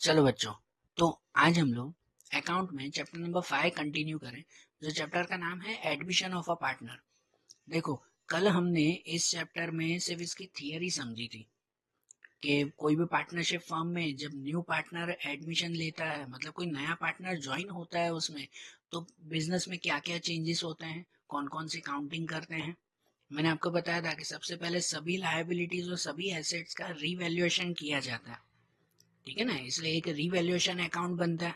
चलो बच्चों, तो आज हम लोग अकाउंट में चैप्टर नंबर 5 कंटिन्यू करें, जो चैप्टर का नाम है एडमिशन ऑफ अ पार्टनर। देखो, कल हमने इस चैप्टर में सिर्फ इसकी थियरी समझी थी कि कोई भी पार्टनरशिप फर्म में जब न्यू पार्टनर एडमिशन लेता है, मतलब कोई नया पार्टनर ज्वाइन होता है उसमें, तो बिजनेस में क्या क्या चेंजेस होते हैं, कौन कौन सी काउंटिंग करते हैं। मैंने आपको बताया था कि सबसे पहले सभी लायबिलिटीज और सभी एसेट्स का रीवैल्यूएशन किया जाता है, ठीक है ना। इसलिए एक रीवैल्यूएशन अकाउंट बनता है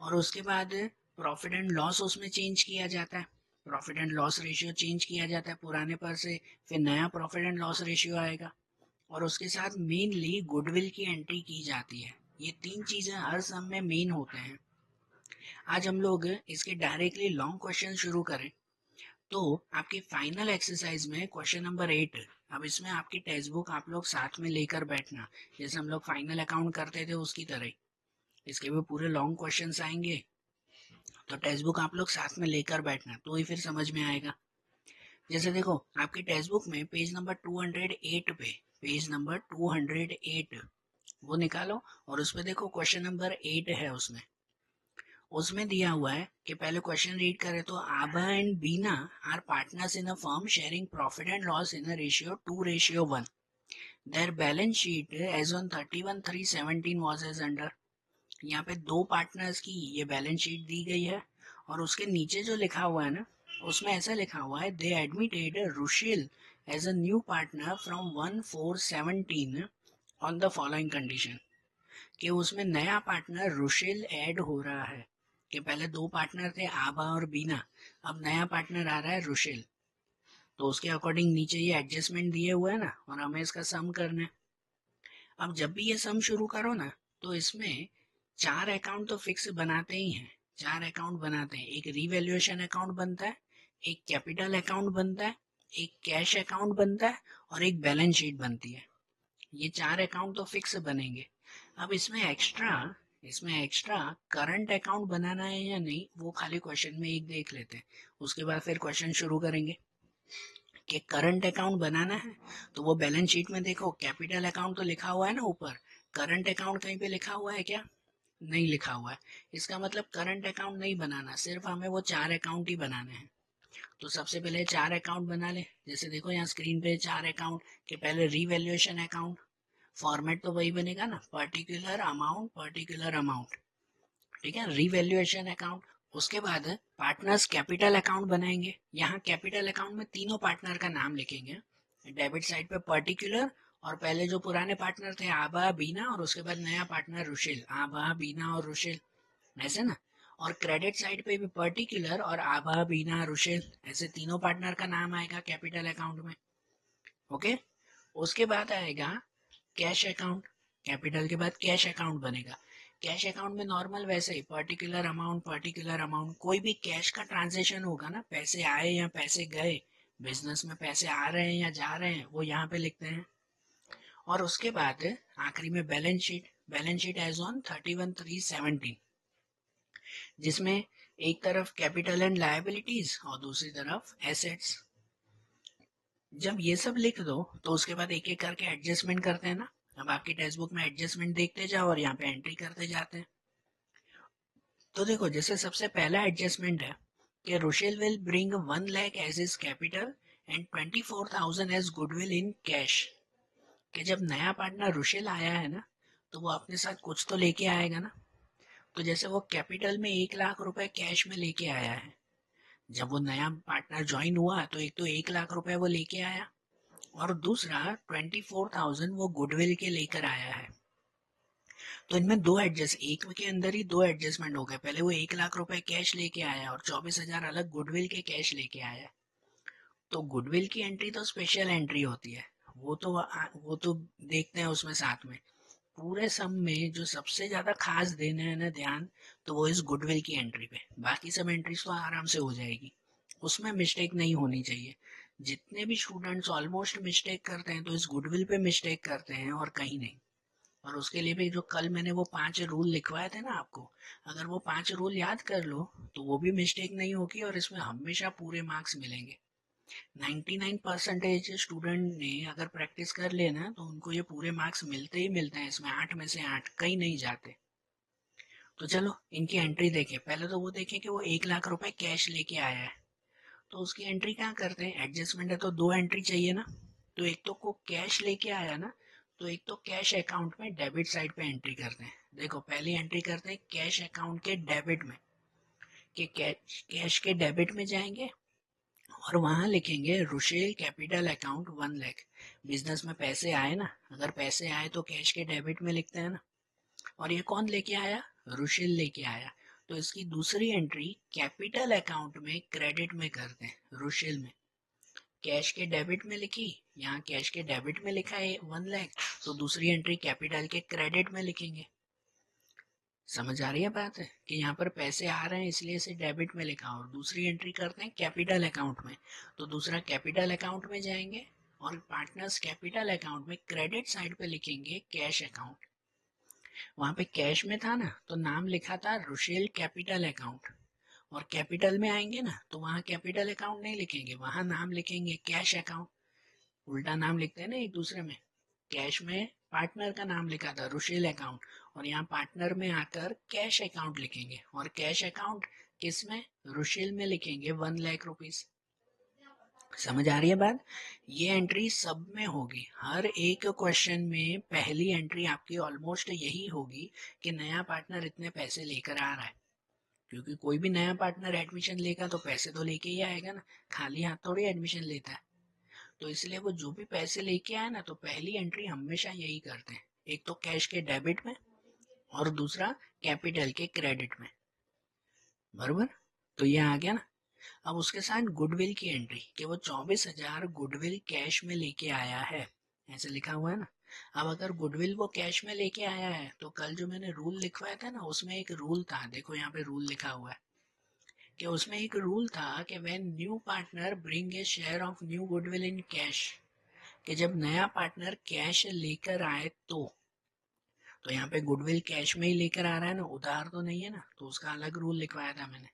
और उसके बाद प्रॉफिट एंड लॉस उसमें चेंज किया जाता है। Profit and loss ratio change किया जाता है पुराने पर से, फिर नया प्रॉफिट एंड लॉस रेशियो आएगा और उसके साथ मेनली गुडविल की एंट्री की जाती है। ये तीन चीजें हर सम में मेन होते हैं। आज हम लोग इसके डायरेक्टली लॉन्ग क्वेश्चन शुरू करें तो आपकी फाइनल एक्सरसाइज में क्वेश्चन नंबर 8, अब इसमें आपकी टेक्स्ट बुक आप लोग साथ में लेकर बैठना, जैसे हम लोग फाइनल अकाउंट करते थे उसकी तरह। इसके भी पूरे लॉन्ग क्वेश्चंस आएंगे, तो टेक्स्ट बुक आप लोग साथ में लेकर बैठना, तो ही फिर समझ में आएगा। जैसे देखो, आपकी टेक्स्ट बुक में पेज नंबर 208 पे, पेज नंबर 208 वो निकालो और उस पे देखो क्वेश्चन नंबर 8 है उसमें। उसमें दिया हुआ है कि पहले क्वेश्चन रीड करें तो Abha and Beena are partners in a firm sharing profit and loss in a ratio 2:1. Their balance sheet as on 31/3/17 was as under. यहाँ पे दो पार्टनर्स की ये बैलेंस शीट दी गई है और उसके नीचे जो लिखा हुआ है ना, उसमें ऐसा लिखा हुआ है they admitted Rushil as a new partner from 1/4/17 on the following condition, कि उसमें नया पार्टनर रुशिल ऐड हो रहा है। कि पहले दो पार्टनर थे आभा और बीना, अब नया पार्टनर आ रहा है रुशिल, तो उसके अकॉर्डिंग नीचे ये एडजस्टमेंट दिए हुए है ना, और हमें इसका सम करना है। अब जब भी ये सम शुरू करो ना, तो इसमें चार अकाउंट तो फिक्स बनाते ही हैं। चार अकाउंट बनाते हैं, एक रीवैल्यूएशन अकाउंट बनता है, एक कैपिटल अकाउंट बनता है, एक कैश अकाउंट बनता है और एक बैलेंस शीट बनती है। ये चार अकाउंट तो फिक्स बनेंगे। अब इसमें एक्स्ट्रा करंट अकाउंट बनाना है या नहीं, वो खाली क्वेश्चन में एक देख लेते हैं, उसके बाद फिर क्वेश्चन शुरू करेंगे। कि करंट अकाउंट बनाना है तो वो बैलेंस शीट में देखो कैपिटल अकाउंट तो लिखा हुआ है ना ऊपर, करंट अकाउंट कहीं पे लिखा हुआ है क्या? नहीं लिखा हुआ है। इसका मतलब करंट अकाउंट नहीं बनाना, सिर्फ हमें वो चार अकाउंट ही बनाने हैं। तो सबसे पहले चार अकाउंट बना ले। जैसे देखो यहाँ स्क्रीन पे चार अकाउंट के पहले रीवैल्यूएशन अकाउंट, फॉर्मेट तो वही बनेगा ना, पर्टिकुलर अमाउंट पर्टिकुलर अमाउंट, ठीक है, रीवैल्यूएशन अकाउंट। उसके बाद पार्टनर्स कैपिटल अकाउंट बनाएंगे। यहाँ कैपिटल अकाउंट में तीनों पार्टनर का नाम लिखेंगे। डेबिट साइड पे पर्टिकुलर, और पहले जो पुराने पार्टनर थे आभा बीना, और उसके बाद नया पार्टनर रुशिल, आभा बीना और रुशिल, ऐसे ना। और क्रेडिट साइड पे भी पर्टिकुलर और आभा बीना रुशिल, ऐसे तीनों पार्टनर का नाम आएगा कैपिटल अकाउंट में। ओके, उसके बाद आएगा कैश अकाउंट। कैपिटल के बाद कैश अकाउंट बनेगा। कैश अकाउंट में नॉर्मल वैसे ही पर्टिकुलर अमाउंट, कोई भी कैश का ट्रांजेक्शन होगा ना, पैसे आए या पैसे गए, बिजनेस में पैसे आ रहे हैं या जा रहे हैं, वो यहाँ पे लिखते हैं। और उसके बाद आखिरी में बैलेंस शीट एज ऑन 31/3/17, जिसमें एक तरफ कैपिटल एंड लायबिलिटीज और दूसरी तरफ एसेट्स। जब ये सब लिख दो तो उसके बाद एक एक करके एडजस्टमेंट करते हैं ना। अब आपकी टेक्स्ट बुक में एडजस्टमेंट देखते जाओ और यहाँ पे एंट्री करते जाते हैं। तो देखो, जैसे सबसे पहला एडजस्टमेंट है कि Rushel will bring 1 lakh as is capital and 24,000 as goodwill in cash. कि जब नया पार्टनर रुशेल आया है ना, तो वो अपने साथ कुछ तो लेके आएगा ना। तो जैसे वो कैपिटल में 1 लाख रुपए कैश में लेके आया है, जब वो नया पार्टनर ज्वाइन हुआ तो एक तो 1 लाख रुपए वो लेके आया, और दूसरा 24,000 वो गुडविल के लेकर आया है। तो इनमें एक के अंदर ही दो एडजस्टमेंट हो गए। पहले वो 1 लाख रुपए कैश लेके आया और 24,000 अलग गुडविल के कैश लेके आया। तो गुडविल की एंट्री तो स्पेशल एंट्री होती है, वो तो देखते हैं उसमें साथ में। पूरे सम में जो सबसे ज्यादा खास देना है ना ध्यान, तो वो इस गुडविल की एंट्री पे। बाकी सब एंट्रीज तो आराम से हो जाएगी, उसमें मिस्टेक नहीं होनी चाहिए। जितने भी स्टूडेंट्स ऑलमोस्ट मिस्टेक करते हैं तो इस गुडविल पे मिस्टेक करते हैं और कहीं नहीं। और उसके लिए भी जो कल मैंने वो 5 रूल लिखवाए थे ना आपको, अगर वो 5 रूल याद कर लो तो वो भी मिस्टेक नहीं होगी और इसमें हमेशा पूरे मार्क्स मिलेंगे। 99% स्टूडेंट ने अगर प्रैक्टिस कर लेना तो उनको ये पूरे मार्क्स मिलते ही मिलते हैं, इसमें 8 में से 8 कहीं नहीं जाते। तो चलो इनकी एंट्री देखें। पहले तो वो देखें कि वो 1 लाख रुपए कैश लेके आया है, तो उसकी एंट्री क्या करते हैं, एडजस्टमेंट है तो 2 एंट्री चाहिए ना। तो एक तो को कैश लेके आया ना, तो एक तो कैश अकाउंट में डेबिट साइड पे एंट्री करते हैं। देखो पहली एंट्री करते हैं कैश अकाउंट के डेबिट में, कि कैश के डेबिट में जाएंगे और वहां लिखेंगे Rushel capital account 1 lakh. Business में पैसे आए ना, अगर पैसे आए तो कैश के डेबिट में लिखते हैं ना। और ये कौन लेके आया, रुशेल लेके आया। तो इसकी दूसरी एंट्री कैपिटल अकाउंट में क्रेडिट में करते हैं, रुशेल में। कैश के डेबिट में लिखी, यहाँ कैश के डेबिट में लिखा है 1 लाख, तो दूसरी एंट्री कैपिटल के क्रेडिट में लिखेंगे। समझ आ रही है बात है कि यहाँ पर पैसे आ रहे हैं इसलिए इसे डेबिट में लिखा, और दूसरी एंट्री करते हैं कैपिटल अकाउंट में, तो दूसरा कैपिटल अकाउंट में जाएंगे और पार्टनर्स कैपिटल अकाउंट में क्रेडिट साइड पे लिखेंगे कैश अकाउंट। वहां पे कैश में था ना तो नाम लिखा था रुशेल कैपिटल अकाउंट, और कैपिटल में आएंगे ना तो वहां कैपिटल अकाउंट नहीं लिखेंगे, वहां नाम लिखेंगे कैश अकाउंट। उल्टा नाम लिखते हैं ना एक दूसरे में। कैश में पार्टनर का नाम लिखा था रुशेल अकाउंट, और यहाँ पार्टनर में आकर कैश अकाउंट लिखेंगे, और कैश अकाउंट किस में, रुशेल में लिखेंगे 1 लाख रुपीज। समझ आ रही है बात। ये एंट्री सब में होगी, हर एक क्वेश्चन में पहली एंट्री आपकी ऑलमोस्ट यही होगी कि नया पार्टनर इतने पैसे लेकर आ रहा है, क्योंकि कोई भी नया पार्टनर एडमिशन लेगा तो पैसे तो लेके ही आएगा ना, खाली हाथ थोड़ी एडमिशन लेता है। तो इसलिए वो जो भी पैसे लेके आए ना तो पहली एंट्री हमेशा यही करते हैं, एक तो कैश के डेबिट में और दूसरा कैपिटल के क्रेडिट में। बरोबर, तो ये आ गया ना। अब उसके साथ गुडविल की एंट्री कि वो 24,000 गुडविल कैश में लेके आया है, ऐसे लिखा हुआ है ना। अब अगर गुडविल वो कैश में लेके आया है तो कल जो मैंने रूल लिखवाया था ना उसमें एक रूल था, देखो यहाँ पे रूल लिखा हुआ है कि उसमें एक रूल था कि when new partner bring a share of new goodwill in cash, कि जब नया पार्टनर कैश लेकर आए तो यहाँ पे गुडविल कैश में ही लेकर आ रहा है ना, उधार तो नहीं है ना, तो उसका अलग रूल लिखवाया था मैंने।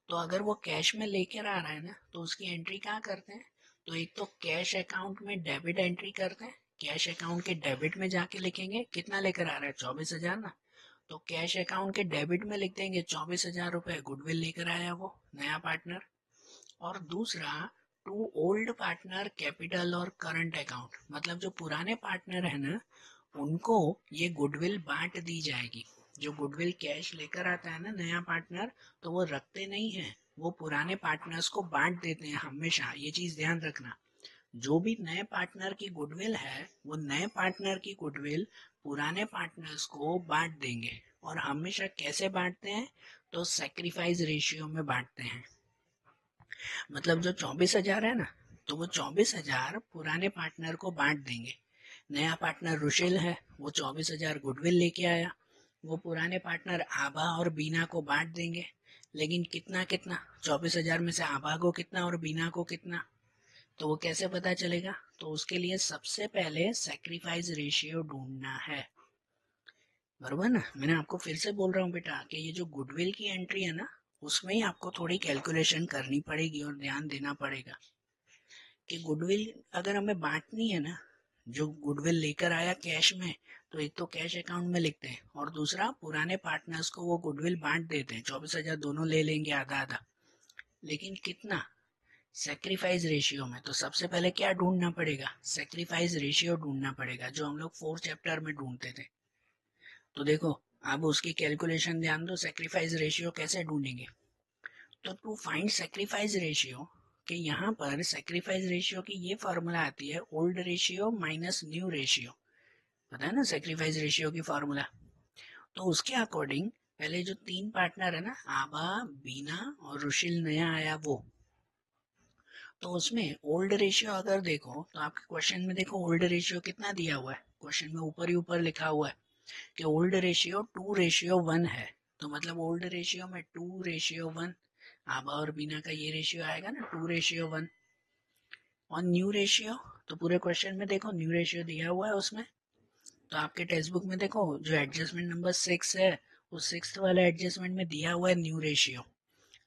तो अगर वो कैश में लेकर आ रहा है ना तो उसकी एंट्री क्या करते हैं, तो एक तो कैश अकाउंट में डेबिट एंट्री करते हैं, कैश अकाउंट के डेबिट में जाके लिखेंगे कितना लेकर आ रहा है 24,000 ना, तो कैश अकाउंट के डेबिट में लिख देंगे 24,000 रुपए गुडविल लेकर आया वो नया पार्टनर। और दूसरा टू ओल्ड पार्टनर कैपिटल और करंट अकाउंट, मतलब जो पुराने पार्टनर है ना उनको ये गुडविल बांट दी जाएगी। जो गुडविल कैश लेकर आता है ना नया पार्टनर, तो वो रखते नहीं है, वो पुराने पार्टनर्स को बांट देते हैं हमेशा, ये चीज ध्यान रखना। जो भी नए पार्टनर की गुडविल है वो नए पार्टनर की गुडविल पुराने पार्टनर्स को बांट देंगे। और हमेशा कैसे बांटते हैं, तो सेक्रीफाइस रेशियो में बांटते हैं। मतलब जो 24,000 है ना तो वो 24,000 पुराने पार्टनर को बांट देंगे। नया पार्टनर रुशेल है, वो 24,000 गुडविल लेके आया, वो पुराने पार्टनर आभा और बीना को बांट देंगे। लेकिन कितना कितना, 24,000 में से आभा को कितना और बीना को कितना, तो वो कैसे पता चलेगा, तो उसके लिए सबसे पहले सेक्रीफाइस रेशियो ढूंढना है। बरोबर ना, मैंने आपको फिर से बोल रहा हूँ बेटा कि ये जो गुडविल की एंट्री है ना उसमें ही आपको थोड़ी कैलकुलेशन करनी पड़ेगी और ध्यान देना पड़ेगा कि गुडविल अगर हमें बांटनी है ना, जो गुडविल लेकर आया कैश में तो एक तो कैश अकाउंट में लिखते हैं और दूसरा पुराने पार्टनर्स को वो गुडविल बांट देते हैं, 24,000 दोनों ले लेंगे आधा आधा। लेकिन कितना, सेक्रीफाइस रेशियो में। तो सबसे पहले क्या ढूंढना पड़ेगा, सेक्रीफाइस रेशियो ढूंढना पड़ेगा, जो हम लोग 4th चैप्टर में ढूंढते थे। तो देखो अब उसकी कैलकुलेशन ध्यान दो, सेक्रीफाइस रेशियो कैसे ढूंढेंगे। तो टू फाइंड सेक्रीफाइस रेशियो कि यहाँ पर सेक्रीफाइस रेशियो की ये फॉर्मूला आती है old ratio minus new ratio, पता है ना सेक्रीफाइस रेशियो की फॉर्मूला। तो उसके अकॉर्डिंग पहले जो 3 पार्टनर है ना आभा बीना और रुशिल नया आया वो, तो उसमें ओल्ड रेशियो अगर देखो तो आपके क्वेश्चन में देखो ओल्ड रेशियो कितना दिया हुआ है, क्वेश्चन में ऊपर ही ऊपर लिखा हुआ है कि ओल्ड रेशियो 2:1 है। तो मतलब ओल्ड रेशियो में 2:1, आभा और बीना का ये रेशियो आएगा ना 2:1। और न्यू रेशियो, तो पूरे क्वेश्चन में देखो न्यू रेशियो दिया हुआ है उसमें। तो आपके टेक्स्ट बुक में देखो जो एडजस्टमेंट नंबर 6 है उस 6th वाले एडजस्टमेंट में दिया हुआ है न्यू रेशियो।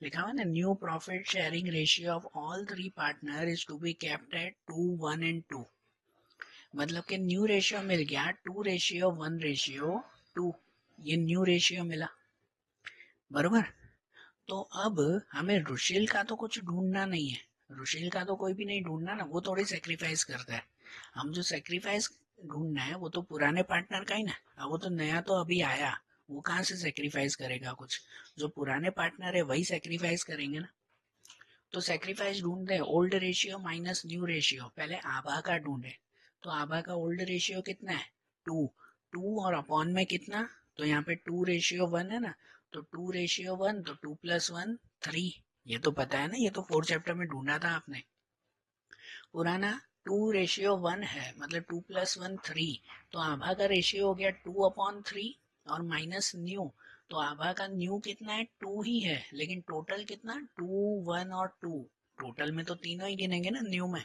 लिखा हुआ ना, new profit sharing ratio of all 3 partner is to be kept at 2, 1 and 2। मतलब कि न्यू रेशियो मिल गया 2:1:2, ये न्यू रेशियो मिला, बरोबर। तो अब हमें रुशील का तो कुछ ढूंढना नहीं है, रुशील का तो कोई भी नहीं ढूंढना ना, वो थोड़ी सेक्रीफाइस करता है। हम जो सेक्रीफाइस ढूंढना है वो तो पुराने पार्टनर का ही ना, अब वो तो नया तो अभी आया, वो कहाँ से सेक्रीफाइस करेगा कुछ, जो पुराने पार्टनर है वही सेक्रीफाइस करेंगे ना। तो सेक्रीफाइस ढूंढते हैं old ratio minus new ratio, पहले आभा का ढूंढे। तो आभा का ओल्ड रेशियो कितना है, 2, 2 और अपॉन में कितना, तो यहाँ पे 2:1 है ना, तो 2:1 तो 2+1 3, ये तो पता है ना, ये तो 4th चैप्टर में ढूंढा था आपने। पुराना 2:1 है, मतलब 2+1 3, तो आभा का रेशियो हो गया 2/3 और माइनस न्यू, तो आभा का न्यू कितना है, 2 ही है, लेकिन टोटल कितना, 2, 1 और 2, टोटल में तो तीनों ही गिनेंगे ना न्यू में।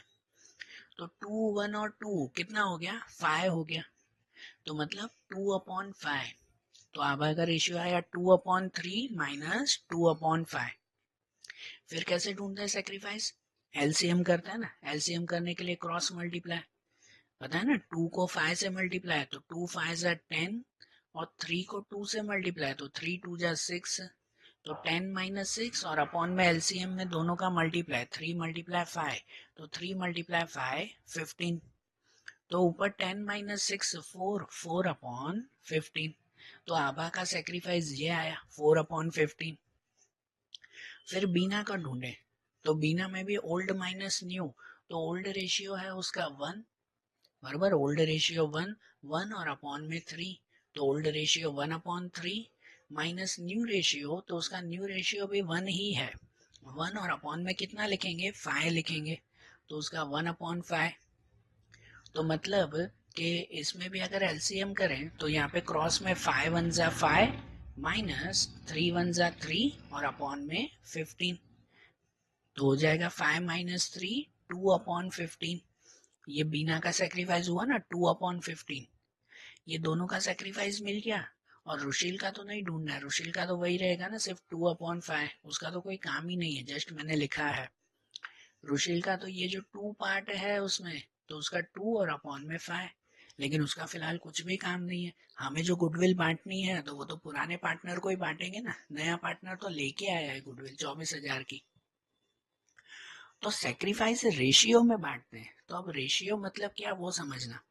तो 2, 1 और 2 कितना हो गया, 5 हो गया, तो मतलब 2/5, तो आभा का रेशियो आया 2/3 माइनस 2/5। फिर कैसे ढूंढते हैं सेक्रीफाइस, एलसीएम करता है ना, एलसीएम करने के लिए क्रॉस मल्टीप्लाई, पता है ना, 2 को 5 से मल्टीप्लाई तो 2 5 जा 10, और 3 को 2 से मल्टीप्लाई तो 3 2 जा 6, तो 10 माइनस 6, और अपॉन में एलसीएम में दोनों का मल्टीप्लाई, 3 मल्टीप्लाई 5, तो 3 मल्टीप्लाई 5 15, तो ऊपर 10 माइनस 6 4, 4/15, तो आभा का सेक्रीफाइस ये आया 4/15। फिर बीना का ढूंढे, तो बीना में भी ओल्ड माइनस न्यू, तो ओल्ड रेशियो है उसका 1, बराबर, ओल्ड रेशियो 1, 1 और अपॉन में 3, तो old ratio 1/3 minus new ratio, तो उसका न्यू रेशियो भी 1 ही है, 1 और अपॉन में कितना लिखेंगे, 5 लिखेंगे, तो उसका 1/5। तो मतलब कि इसमें भी अगर एलसीएम करें तो यहाँ पे क्रॉस में 5 1 जा 5 माइनस 3 1 जा 3 और अपॉन में 15, तो हो जाएगा 5 माइनस 3 2/15। ये बीना का सेक्रीफाइस हुआ ना 2/15, ये दोनों का सेक्रीफाइस मिल गया। और रुशील का तो नहीं ढूंढना है, रुशील का तो वही रहेगा ना, सिर्फ 2/5, उसका तो कोई काम ही नहीं है, जस्ट मैंने लिखा है। रुशील का तो ये जो 2 पार्ट है उसमें, तो उसका 2 और अपॉन में 5, लेकिन उसका फिलहाल कुछ भी काम नहीं है। हमें जो गुडविल बांटनी है तो वो तो पुराने पार्टनर को ही बांटेंगे ना, नया पार्टनर तो लेके आया है गुडविल 24,000 की। तो सेक्रीफाइस रेशियो में बांटते हैं, तो अब रेशियो मतलब क्या वो समझना।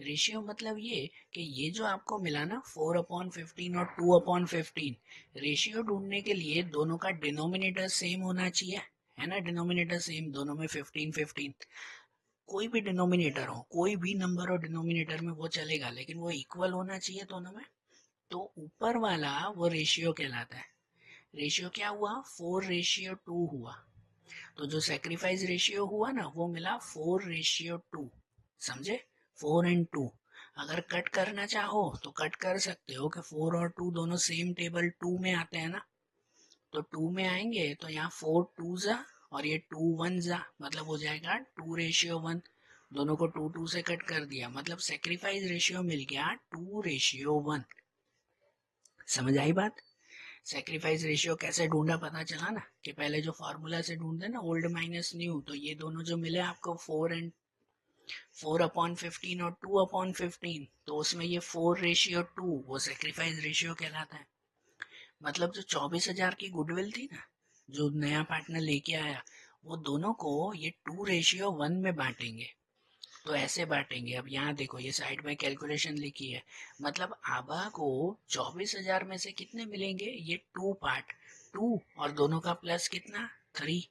रेशियो मतलब ये कि ये जो आपको मिला ना 4/15 और 2/15, रेशियो ढूंढने के लिए दोनों का डिनोमिनेटर सेम होना चाहिए, है ना, डिनोमिनेटर सेम, दोनों में 15 15, कोई भी डिनोमिनेटर हो, कोई भी नंबर हो डिनोमिनेटर में वो चलेगा, लेकिन वो इक्वल होना चाहिए दोनों में। तो ऊपर वाला वो रेशियो कहलाता है। रेशियो क्या हुआ, 4:2 हुआ, तो जो सेक्रीफाइस रेशियो हुआ ना वो मिला 4:2, समझे, 4 और 2। अगर कट करना चाहो तो कट कर सकते हो कि 4 और 2 दोनों सेम टेबल 2 में आते हैं ना, तो 2 में आएंगे तो यहाँ 4 2 जा और ये 2 1 जा, मतलब हो जाएगा 2:1, दोनों को 2 2 से कट कर दिया, मतलब सेक्रीफाइस रेशियो मिल गया 2:1। समझ आई बात। सेक्रीफाइस रेशियो कैसे ढूंढा पता चला ना, कि पहले जो फॉर्मूला से ढूंढते ना ओल्ड माइनस न्यू, तो ये दोनों जो मिले आपको 4/15 और 2/15, तो उसमें ये 4:2 वो सेक्रीफाइस रेशियो कहलाता है। मतलब जो 24,000 की गुडविल थी ना, जो नया पार्टनर लेके आया, वो दोनों को ये 2:1 में बांटेंगे। तो ऐसे बांटेंगे, अब यहाँ देखो ये साइड में कैलकुलेशन लिखी है, मतलब आभा को 24,000 में से कितने मिलेंगे, ये 2 पार्ट, 2 और दोनों का प्लस कितना 3,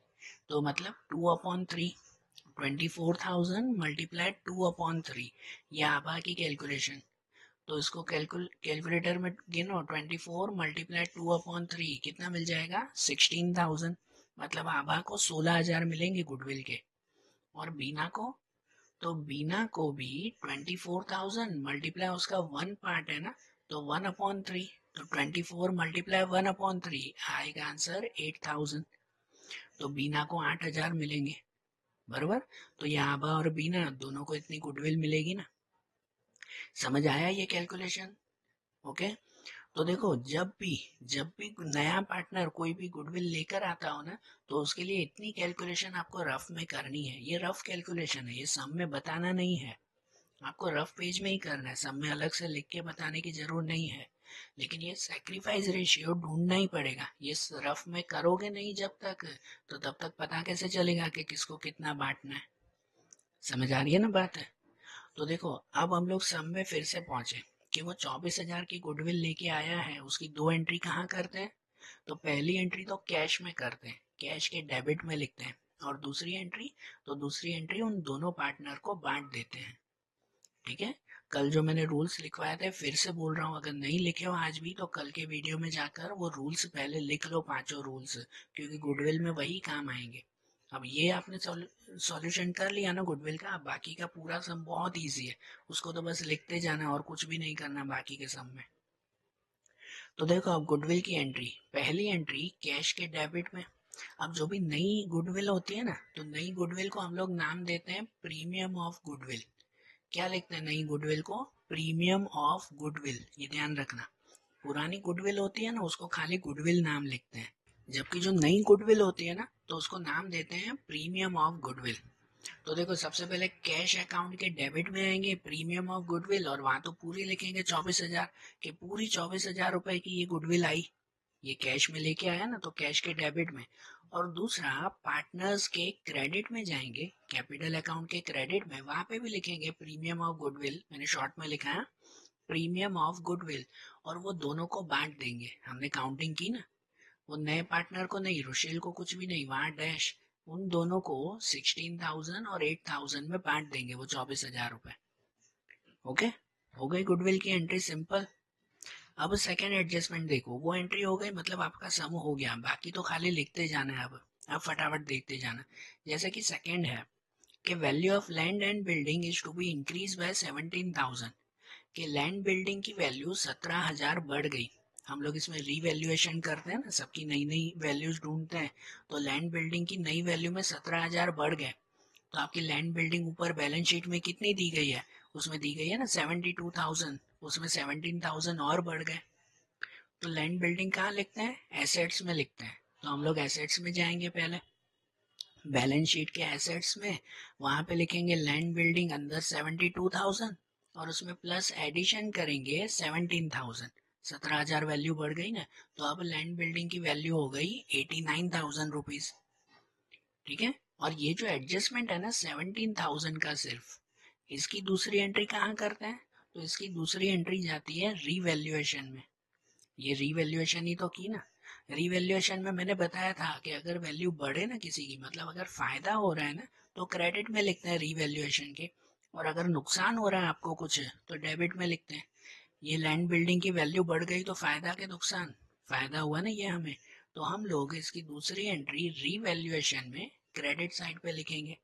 तो मतलब 2/3, 24,000 मल्टीप्लाई 2/3, ये आभा की कैलकुलेशन। तो इसको कैलकुलेटर में गिनो, 24 मल्टीप्लाई 2/3 कितना मिल जाएगा, 16,000, मतलब आभा को 16,000 मिलेंगे गुडविल के। और बीना को, तो बीना को भी 24,000 मल्टीप्लाई उसका 1 पार्ट है ना, तो 1/3, तो 24 मल्टीप्लाई 1/3 आएगा आंसर 8,000, तो बीना को 8,000 मिलेंगे, बराबर। तो ये आभा और बीना दोनों को इतनी गुडविल मिलेगी ना। समझ आया ये कैलकुलेशन, ओके। तो देखो जब भी नया पार्टनर कोई भी गुडविल लेकर आता हो ना, तो उसके लिए इतनी कैलकुलेशन आपको रफ में करनी है। ये रफ कैलकुलेशन है, ये सम में बताना नहीं है, आपको रफ पेज में ही करना है, सब में अलग से लिख के बताने की जरूरत नहीं है। लेकिन ये सैक्रिफाइस रेशियो ढूंढना ही पड़ेगा, ये रफ में करोगे नहीं जब तक, तो तब तक पता कैसे चलेगा कि किसको कितना बांटना है। समझ आ रही है ना बात है? तो देखो अब हम लोग सब में फिर से पहुंचे कि वो 24,000 की गुडविल लेके आया है, उसकी दो एंट्री कहाँ करते हैं? तो पहली एंट्री तो कैश में करते हैं, कैश के डेबिट में लिखते हैं। और दूसरी एंट्री उन दोनों पार्टनर को बांट देते हैं। ठीक है, कल जो मैंने रूल्स लिखवाए थे फिर से बोल रहा हूँ, अगर नहीं लिखे हो आज भी तो कल के वीडियो में जाकर वो रूल्स पहले लिख लो, पांचों रूल्स, क्योंकि गुडविल में वही काम आएंगे। अब ये आपने सॉल्यूशन कर लिया ना गुडविल का, अब बाकी का पूरा सम बहुत इजी है, उसको तो बस लिखते जाना और कुछ भी नहीं करना बाकी के सम में। तो देखो अब गुडविल की एंट्री, पहली एंट्री कैश के डेबिट में। अब जो भी नई गुडविल होती है ना, तो नई गुडविल को हम लोग नाम देते हैं प्रीमियम ऑफ गुडविल। क्या लिखते हैं नई गुडविल को? Premium of goodwill. ये ध्यान रखना, पुरानी गुडविल होती है ना उसको खाली गुडविल नाम लिखते हैं, जबकि जो नई गुडविल होती है ना तो उसको नाम देते हैं प्रीमियम ऑफ गुडविल। तो देखो सबसे पहले कैश अकाउंट के डेबिट में आएंगे प्रीमियम ऑफ गुडविल, और वहां तो पूरी लिखेंगे 24,000 कि पूरी 24,000 रुपए की ये गुडविल आई, ये कैश में लेके आया ना तो कैश के डेबिट में। और दूसरा पार्टनर्स के क्रेडिट में जाएंगे, कैपिटल अकाउंट के क्रेडिट में, वहां पे भी लिखेंगे प्रीमियम ऑफ गुडविल, मैंने शॉर्ट में लिखा है प्रीमियम ऑफ गुडविल। और वो दोनों को बांट देंगे, हमने काउंटिंग की ना, वो नए पार्टनर को नहीं, रुशेल को कुछ भी नहीं, वहां डैश, उन दोनों को 16,000 और 8,000 में बांट देंगे वो 24,000 रुपए। ओके, हो गई गुडविल की एंट्री सिंपल। अब सेकेंड एडजस्टमेंट देखो, वो एंट्री हो गई, मतलब आपका सम हो गया, बाकी तो खाली लिखते जाना है। अब फटाफट देखते जाना। जैसे कि सेकेंड है कि value of land and building is to be increase by 17,000, कि लैंड बिल्डिंग की वैल्यू 17,000 बढ़ गई। हम लोग इसमें रीवैल्यूएशन करते हैं ना, सबकी नई नई वैल्यूज ढूंढते हैं, तो लैंड बिल्डिंग की नई वैल्यू में 17,000 बढ़ गए। तो आपकी लैंड बिल्डिंग ऊपर बैलेंस शीट में कितनी दी गई है? उसमें दी गई है ना 72,000, उसमें 17,000 और बढ़ गए। तो लैंड बिल्डिंग कहाँ लिखते हैं? एसेट्स में लिखते हैं। तो हम लोग एसेट्स में जाएंगे, पहले बैलेंस शीट के एसेट्स में, वहां पे लिखेंगे लैंड बिल्डिंग अंदर 72,000, और उसमें प्लस एडिशन करेंगे 17,000, 17,000 वैल्यू बढ़ गई ना, तो अब लैंड बिल्डिंग की वैल्यू हो गई 89,000 रुपीज। ठीक है, और ये जो एडजस्टमेंट है ना 17,000 का सिर्फ, इसकी दूसरी एंट्री कहाँ करते हैं? तो इसकी दूसरी एंट्री जाती है रीवैल्यूएशन में। ये रीवैल्यूएशन ही तो की ना, रीवैल्यूएशन में मैंने बताया था कि अगर वैल्यू बढ़े ना किसी की, मतलब अगर फायदा हो रहा है ना तो क्रेडिट में लिखते हैं रीवैल्यूएशन के, और अगर नुकसान हो रहा है आपको कुछ तो डेबिट में लिखते हैं। ये लैंड बिल्डिंग की वैल्यू बढ़ गई तो फायदा के नुकसान? फायदा हुआ ना ये हमें, तो हम लोग इसकी दूसरी एंट्री रीवैल्यूएशन में क्रेडिट साइड पे लिखेंगे।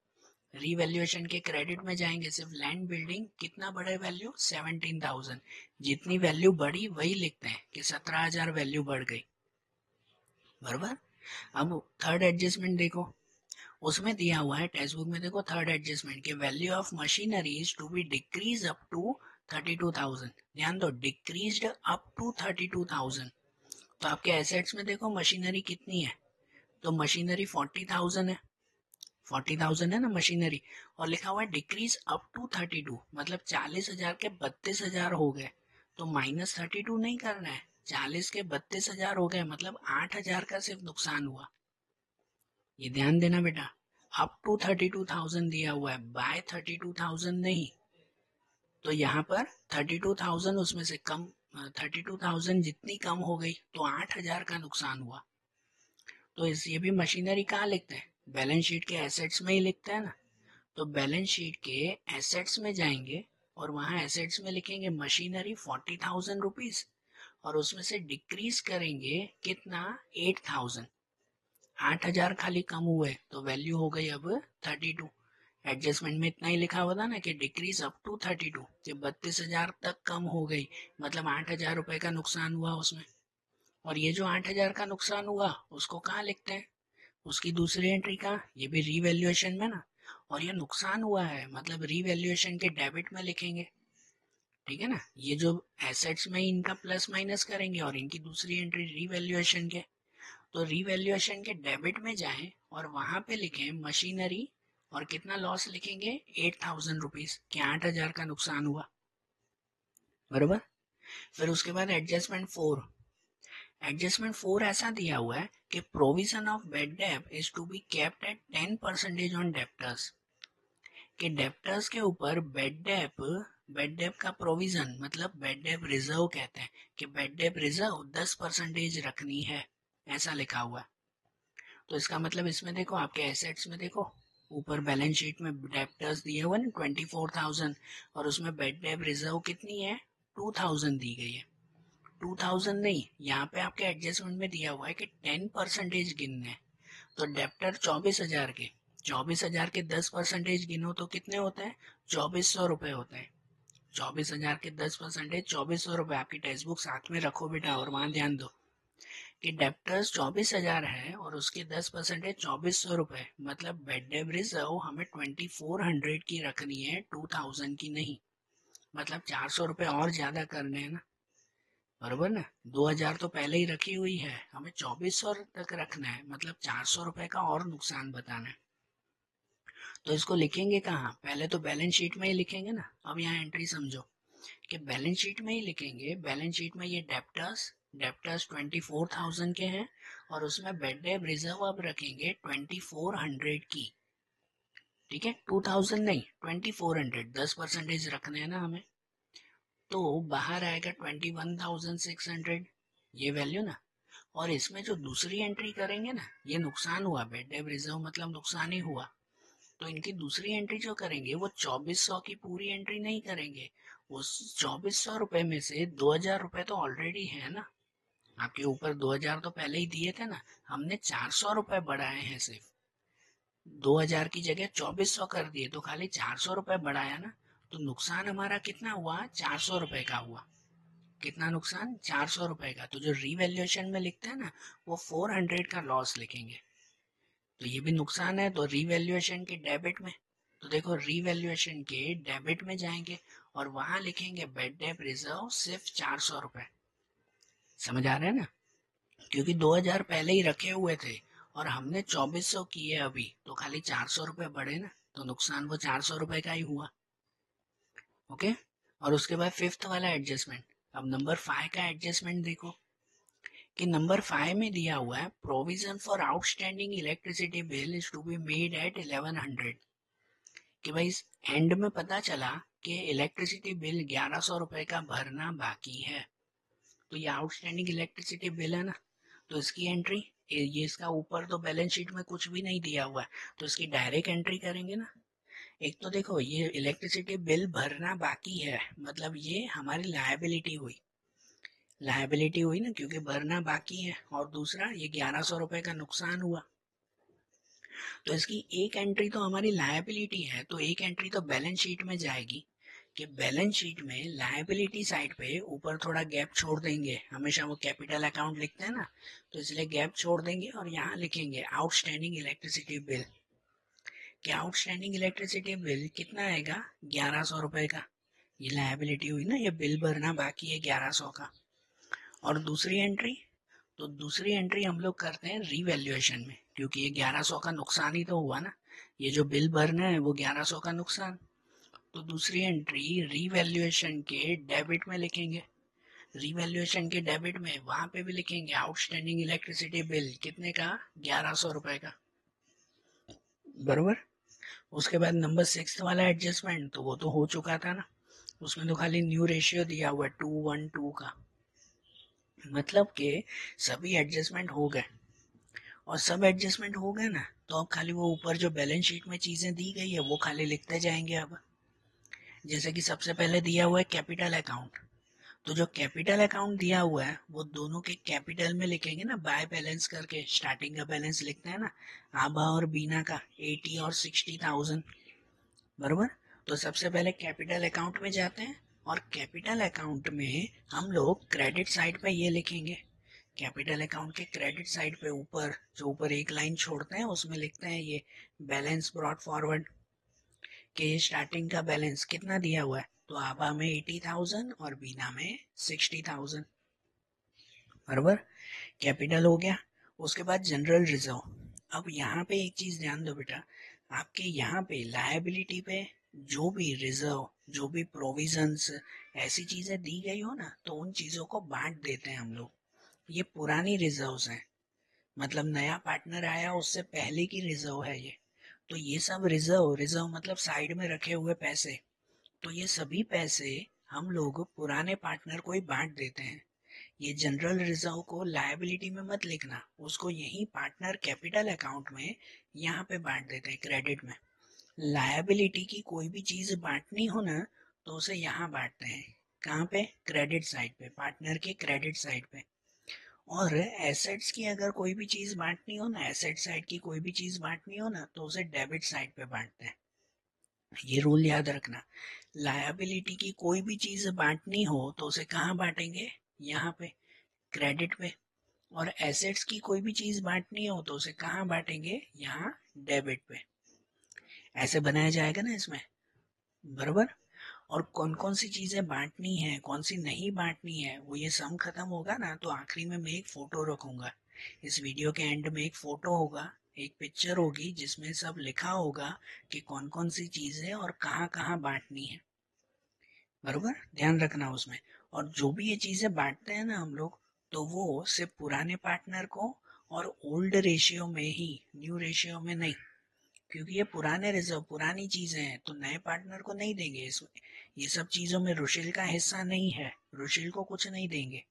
रीवैल्यूएशन के क्रेडिट में जाएंगे, सिर्फ लैंड बिल्डिंग कितना बढ़े वैल्यू 17,000, जितनी वैल्यू बढ़ी वही लिखते हैं कि 17,000 वैल्यू बढ़ गई, बराबर। अब थर्ड एडजस्टमेंट देखो, उसमें दिया हुआ है टेक्स्ट बुक में, देखो थर्ड एडजस्टमेंट के value of machinery is to be decrease up to 32,000। ध्यान दो, डिक्रीज अप टू 32,000। तो आपके एसेट्स में देखो मशीनरी कितनी है, तो मशीनरी 40,000 है, 40,000 है ना मशीनरी, और लिखा हुआ है डिक्रीज अप टू 32, मतलब 40,000 के 32,000 हो गए, तो माइनस 32 नहीं करना है, 40 के 32,000 हो गए, मतलब 8,000 का सिर्फ नुकसान हुआ। ये ध्यान देना बेटा, अप टू 32,000 दिया हुआ है, बाय 32,000 नहीं। तो यहाँ पर 32,000 उसमें से कम, 32,000 जितनी कम हो गई तो 8,000 का नुकसान हुआ। तो इस ये भी मशीनरी कहाँ लिखते हैं? बैलेंस शीट के एसेट्स में ही लिखते हैं ना, तो बैलेंस शीट के एसेट्स में जाएंगे और वहां एसेट्स में लिखेंगे मशीनरी 40,000 रुपीज, और उसमें से डिक्रीज करेंगे कितना? 8,000, 8,000 खाली कम हुए तो वैल्यू हो गई अब 32। एडजस्टमेंट में इतना ही लिखा हुआ था ना कि डिक्रीज अप टू 32, कि 32,000 तक कम हो गई, मतलब 8,000 रुपए का नुकसान हुआ उसमें। और ये जो 8,000 का नुकसान हुआ उसको कहाँ लिखते हैं? उसकी दूसरी एंट्री का, ये भी रीवैल्यूएशन में ना, और ये नुकसान हुआ है मतलब रीवैल्यूएशन के डेबिट में लिखेंगे। ठीक है ना। ये जो एसेट्स में इनका प्लस माइनस करेंगे और इनकी दूसरी एंट्री रीवैल्यूएशन के, तो रीवैल्यूएशन के डेबिट में जाएं और वहां पे लिखें मशीनरी और कितना लॉस लिखेंगे 8,000 रुपीज, कि 8,000 का नुकसान हुआ, बरोबर। फिर उसके बाद एडजस्टमेंट 4 ऐसा दिया हुआ है कि provision of bad debt is to be kept at 10% on debtors, कि डेप्टर्स के ऊपर बेड डेप का प्रोविजन मतलब बेड डेप रिजर्व कहते हैं, कि बेड डेप रिजर्व 10% रखनी है, ऐसा लिखा हुआ है। तो इसका मतलब इसमें देखो, आपके एसेट्स में देखो, ऊपर बैलेंस शीट में डेप्टर्स दिए हुए ना 24,000, और उसमें बेड डेप रिजर्व कितनी है 2,000 दी गई है। 2,000 नहीं, यहाँ पे आपके एडजस्टमेंट में दिया हुआ है कि 10% गिनने हैं। तो डेप्टर 24,000 के, 24,000 के 10% गिनो तो कितने होते हैं 2,400 रुपए होते हैं। 24,000 के 10% 2,400 रुपए। आपकी टेक्स्ट बुक साथ में रखो बेटा और वहां ध्यान दो कि डेप्टर्स 24,000 है और उसके 10% 2,400 रुपए, मतलब बेड डेप रिजर्व हमें 2,400 की रखनी है, 2,000 की नहीं। मतलब 400 रुपए और ज्यादा करने हैं ना, बरोबर ना। 2,000 तो पहले ही रखी हुई है, हमें 2,400 तक रखना है, मतलब 400 रुपए का और नुकसान बताना है। तो इसको लिखेंगे कहाँ, पहले तो बैलेंस शीट में ही लिखेंगे ना। अब यहाँ एंट्री समझो कि बैलेंस शीट में ही लिखेंगे। बैलेंस शीट में ये डेप्टर्स 24,000 के हैं और उसमें बेड डेप रिजर्व अब रखेंगे 2,400 की, ठीक है। 2,000 नहीं, 2,400, 10% रखने हैं ना हमें। तो बाहर आएगा 21,600, ये वैल्यू ना। और इसमें जो दूसरी एंट्री करेंगे ना, ये नुकसान हुआ, बेड डेप रिजर्व मतलब नुकसान ही हुआ। तो इनकी दूसरी एंट्री जो करेंगे वो 2,400 की पूरी एंट्री नहीं करेंगे। उस 2,400 रुपए में से 2,000 रुपए तो ऑलरेडी है ना, आपके ऊपर 2,000 तो पहले ही दिए थे ना, हमने 400 रुपए बढ़ाए हैं सिर्फ। 2,000 की जगह 2,400 कर दिए तो खाली 400 रुपए बढ़ाया ना। तो नुकसान हमारा कितना हुआ 400 रुपए का हुआ। कितना नुकसान 400 रुपए का। तो जो रीवैल्यूएशन में लिखते हैं ना, वो 400 का लॉस लिखेंगे। तो ये भी नुकसान है, तो रीवैल्यूएशन के डेबिट में। तो देखो रीवैल्यूएशन के डेबिट में जाएंगे और वहां लिखेंगे बेड डेप रिजर्व सिर्फ 400 रुपए। समझ आ रहा है ना, क्योंकि 2,000 पहले ही रखे हुए थे और हमने 2,400 किए अभी, तो खाली 400 रुपए बढ़े ना, तो नुकसान वो 400 रुपए का ही हुआ। ओके। और उसके बाद फिफ्थ वाला एडजस्टमेंट। अब नंबर 5 का एडजस्टमेंट देखो कि नंबर 5 में दिया हुआ है provision for outstanding electricity bill is to be made at 1,100, कि भाई एंड में पता चला कि इलेक्ट्रिसिटी बिल 1,100 रुपए का भरना बाकी है। तो ये आउटस्टैंडिंग इलेक्ट्रिसिटी बिल है ना, तो इसकी एंट्री, ये इसका ऊपर तो बैलेंस शीट में कुछ भी नहीं दिया हुआ है, तो इसकी डायरेक्ट एंट्री करेंगे ना। एक तो देखो ये इलेक्ट्रिसिटी बिल भरना बाकी है, मतलब ये हमारी लायबिलिटी हुई ना, क्योंकि भरना बाकी है। और दूसरा ये 1,100 रुपए का नुकसान हुआ। तो इसकी एक एंट्री तो हमारी लायबिलिटी है, तो एक एंट्री तो बैलेंस शीट में जाएगी कि बैलेंस शीट में लायबिलिटी साइड पे ऊपर थोड़ा गैप छोड़ देंगे, हमेशा वो कैपिटल अकाउंट लिखते हैं ना, तो इसलिए गैप छोड़ देंगे और यहाँ लिखेंगे आउटस्टैंडिंग इलेक्ट्रिसिटी बिल। कि आउटस्टैंडिंग इलेक्ट्रिसिटी बिल कितना आएगा 1,100 रुपए का। ये लायबिलिटी हुई ना, ये बिल भरना बाकी है 1,100 का। और दूसरी एंट्री, तो दूसरी एंट्री हम लोग करते हैं रीवैल्यूएशन में, क्योंकि ये 1,100 का नुकसान ही तो हुआ ना, ये जो बिल भरना है वो 1,100 का नुकसान। तो दूसरी एंट्री रीवैल्यूएशन के डेबिट में लिखेंगे। रीवैल्यूएशन के डेबिट में वहां पे भी लिखेंगे आउटस्टैंडिंग इलेक्ट्रिसिटी बिल कितने का 1,100 रुपए का, बरोबर। उसके बाद नंबर 6 वाला एडजस्टमेंट तो वो तो हो चुका था ना, उसमें तो खाली न्यू रेशियो दिया हुआ है 2:1:2 का, मतलब कि सभी एडजस्टमेंट हो गए। और सब एडजस्टमेंट हो गए ना, तो अब खाली वो ऊपर जो बैलेंस शीट में चीजें दी गई है वो खाली लिखते जाएंगे अब। जैसे कि सबसे पहले दिया हुआ है कैपिटल अकाउंट, तो जो कैपिटल अकाउंट दिया हुआ है वो दोनों के कैपिटल में लिखेंगे ना, बाय बैलेंस करके स्टार्टिंग का बैलेंस लिखते हैं ना, आभा और बीना का 80 और 60,000, बरोबर। तो सबसे पहले कैपिटल अकाउंट में जाते हैं और कैपिटल अकाउंट में हम लोग क्रेडिट साइड पे ये लिखेंगे। कैपिटल अकाउंट के क्रेडिट साइड पे ऊपर जो ऊपर एक लाइन छोड़ते हैं उसमें लिखते हैं ये बैलेंस ब्रॉट फॉरवर्ड, कि ये स्टार्टिंग का बैलेंस कितना दिया हुआ है, तो आभा में 80,000 और बीना में 60,000, बराबर। कैपिटल हो गया। उसके बाद जनरल रिजर्व। अब यहाँ पे एक चीज ध्यान दो बेटा, आपके यहाँ पे लायबिलिटी पे जो भी रिजर्व, जो भी प्रोविजंस, ऐसी चीजें दी गई हो ना, तो उन चीजों को बांट देते हैं हम लोग। ये पुरानी रिजर्व्स हैं, मतलब नया पार्टनर आया उससे पहले की रिजर्व है ये। तो ये सब रिजर्व, रिजर्व मतलब साइड में रखे हुए पैसे, तो ये सभी पैसे हम लोग पुराने पार्टनर को ही बांट देते हैं। ये जनरल रिजर्व को लायबिलिटी में मत लिखना, उसको यही पार्टनर कैपिटल अकाउंट में यहाँ पे बांट देते हैं, क्रेडिट में। लायबिलिटी की कोई भी चीज बांटनी हो ना, तो उसे यहाँ बांटते हैं। कहाँ पे? क्रेडिट साइड पे, पार्टनर के क्रेडिट साइड पे। और एसेट्स की अगर कोई भी चीज बांटनी हो ना, एसेट साइड की कोई भी चीज बांटनी हो ना, तो उसे डेबिट साइड पे बांटते हैं। ये रूल याद रखना। लायबिलिटी की कोई भी चीज बांटनी हो तो उसे कहाँ बांटेंगे? यहाँ पे, क्रेडिट पे। और एसेट्स की कोई भी चीज बांटनी हो तो उसे कहाँ बांटेंगे? यहाँ, डेबिट पे। ऐसे बनाया जाएगा ना इसमें, बराबर। और कौन कौन सी चीजें बांटनी है, कौन सी नहीं बांटनी है, वो ये सम खत्म होगा ना, तो आखिरी में मैं एक फोटो रखूंगा। इस वीडियो के एंड में एक फोटो होगा, एक पिक्चर होगी जिसमें सब लिखा होगा कि कौन कौन सी चीजें और कहाँ कहाँ बांटनी है, बरोबर। ध्यान रखना उसमें। और जो भी ये चीजें बांटते हैं ना हम लोग, तो वो सिर्फ पुराने पार्टनर को और ओल्ड रेशियो में ही, न्यू रेशियो में नहीं। क्योंकि ये पुराने रिजर्व, पुरानी चीजें हैं, तो नए पार्टनर को नहीं देंगे इसमें। ये सब चीजों में रुशिल का हिस्सा नहीं है, रुशिल को कुछ नहीं देंगे।